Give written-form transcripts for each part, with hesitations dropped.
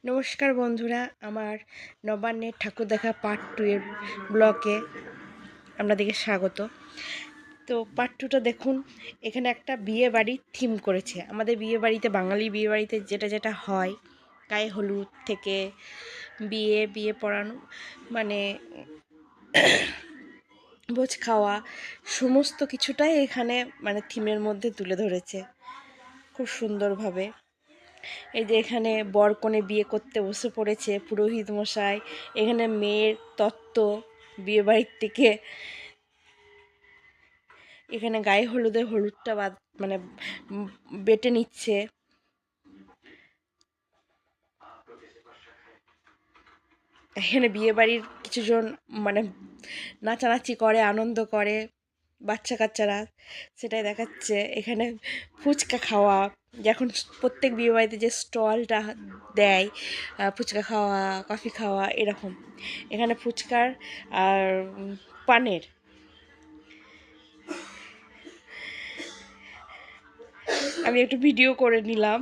নমস্কার বন্ধুরা, আমার নবান্নের ঠাকুর দেখা পার্ট 2 এর ব্লগে আপনাদেরকে স্বাগত। তো পার্ট 2টা দেখুন। এখানে একটা বিয়ে বাড়ির থিম করেছে। আমাদের বিয়ে বাড়িতে, বাঙালি বিয়ে বাড়িতে যেটা হয়, গায়ে হলুদ থেকে বিয়ে পড়ানো, মানে ভোজ খাওয়া, সমস্ত কিছুটাই এখানে মানে থিমের মধ্যে তুলে ধরেছে খুব সুন্দরভাবে। এই যে এখানে বর কনে বিয়ে করতে বসে পড়েছে পুরোহিত মশাই। এখানে মেয়ের তত্ত্ব বিয়ে বাড়ির থেকে, এখানে গায়ে হলুদটা মানে বেটে নিচ্ছে। এখানে বিয়ে বাড়ির কিছুজন মানে নাচানাচি করে, আনন্দ করে বাচ্চা কাচ্চারা, সেটাই দেখাচ্ছে। এখানে ফুচকা খাওয়া, এখন প্রত্যেক বিয়ে বাড়িতে যে স্টলটা দেয়, ফুচকা খাওয়া, কফি খাওয়া, এরকম এখানে ফুচকার আর পানের। আমি একটু ভিডিও করে নিলাম,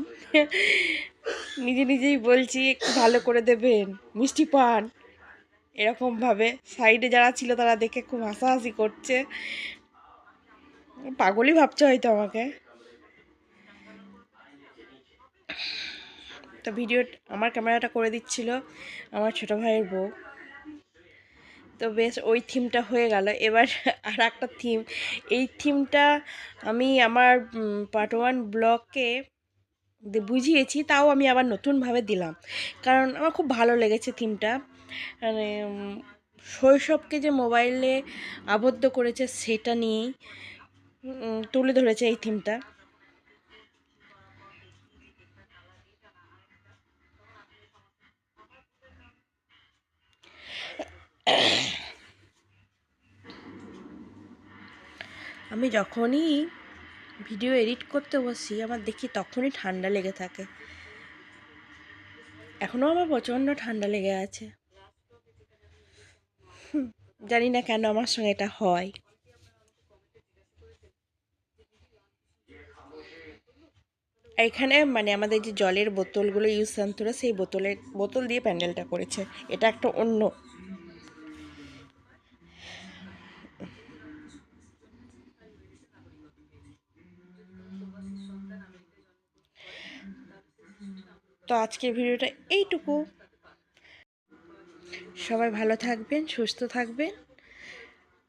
নিজেই বলছি একটু ভালো করে দেবেন মিষ্টি পান, এরকমভাবে। সাইডে যারা ছিল তারা দেখে খুব হাসাহাসি করছে, পাগলই ভাবছে হয়তো আমাকে। তো আমার ক্যামেরাটা করে দিচ্ছিল আমার ছোটো ভাইয়ের বউ। তো বেশ, ওই থিমটা হয়ে গেল। এবার আর একটা থিম, এই থিমটা আমি আমার পার্ট 1 ব্লগে বুঝিয়েছি, তাও আমি আবার নতুনভাবে দিলাম, কারণ আমার খুব ভালো লেগেছে থিমটা। মানে শৈশবকে যে মোবাইলে আবদ্ধ করেছে সেটা নিয়েই তুলে ধরেছে এই থিমটা। আমি যখনই ভিডিও এডিট করতে বসি আমার দেখি তখনই ঠান্ডা লেগে থাকে। এখনও আমার প্রচণ্ড ঠান্ডা লেগে আছে, জানি না কেন আমার সঙ্গে এটা হয়। এখানে মানে আমাদের যে জলের বোতলগুলো ইউজ সান্তরা, সেই বোতল দিয়ে প্যান্ডেলটা করেছে। এটা একটা অন্য। তো আজকের ভিডিওটা এইটুকু। সবাই ভালো থাকবেন, সুস্থ থাকবেন।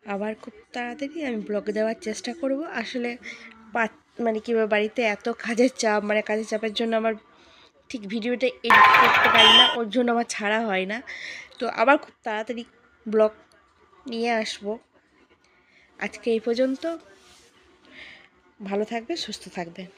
আবার খুব তাড়াতাড়ি আমি ব্লগ দেওয়ার চেষ্টা করব। আসলে মানে কীভাবে বাড়িতে এত কাজের চাপ, মানে কাজের চাপের জন্য আমার ঠিক ভিডিওটা এডিট করতে পারি না, ওর জন্য আমার ছাড়া হয় না। তো আবার খুব তাড়াতাড়ি ব্লগ নিয়ে আসব। আজকে এই পর্যন্ত। ভালো থাকবে, সুস্থ থাকবেন।